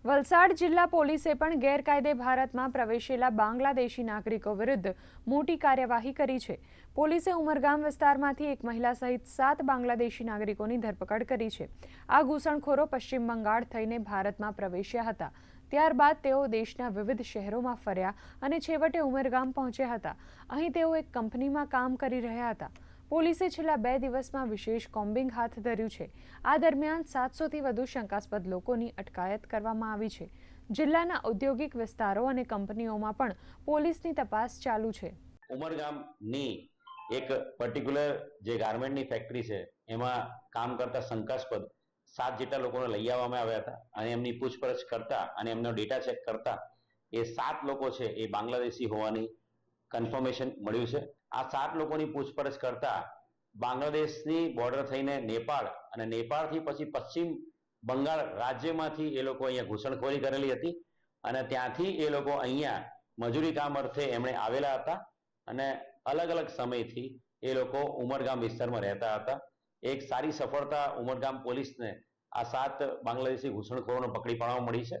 વલસાડ જિલ્લા પોલીસે પણ ગેરકાયદે ભારતમાં પ્રવેશેલા બાંગ્લાદેશી નાગરિકો વિરુદ્ધ મોટી કાર્યવાહી કરી છે। પોલીસે ઉમરગામ વિસ્તારમાંથી એક મહિલા સહિત 7 બાંગ્લાદેશી નાગરિકોની ધરપકડ કરી છે। આ ઘૂસણખોરો પશ્ચિમ બંગાળ થઈને ભારતમાં પ્રવેશ્યા હતા। ત્યારબાદ તેઓ દેશના વિવિધ શહેરોમાં ફર્યા અને છેવટે ઉમરગામ પહોંચ્યા હતા। અહીં તેઓ એક કંપનીમાં કામ કરી રહ્યા હતા। પોલીસે છેલ્લા 2 દિવસમાં વિશેષ કોમ્બિંગ હાથ ધર્યું છે। આ દરમિયાન 700થી વધુ શંકાસ્પદ લોકોની અટકાયત કરવામાં આવી છે। જિલ્લાના ઔદ્યોગિક વિસ્તારો અને કંપનીઓમાં પણ પોલીસની તપાસ ચાલુ છે। ઉમરગામની એક પર્ટિક્યુલર જે ગાર્મેન્ટની ફેક્ટરી છે એમાં કામ કરતા શંકાસ્પદ 7 જેટલા લોકોને લઈ આવવામાં આવ્યા હતા અને એમની પૂછપરછ કરતા અને એમનો ડેટા ચેક કરતા એ 7 લોકો છે એ બાંગ્લાદેશી હોવાની કન્ફર્મેશન મળ્યું છે। આ 7 લોકોની પૂછપરછ કરતા બાંગ્લાદેશની બોર્ડર થઈને નેપાળ અને નેપાળથી પછી પશ્ચિમ બંગાળ રાજ્યમાંથી એ લોકો અહીંયા ઘૂસણખોરી કરેલી હતી અને ત્યાંથી એ લોકો અહીંયા મજૂરી કામ અર્થે એમણે આવેલા હતા અને અલગ અલગ સમયથી એ લોકો ઉમરગામ વિસ્તારમાં રહેતા હતા। એક સારી સફળતા ઉમરગામ પોલીસને આ 7 બાંગ્લાદેશી ઘૂસણખોરોને પકડી પાડવા મળી છે।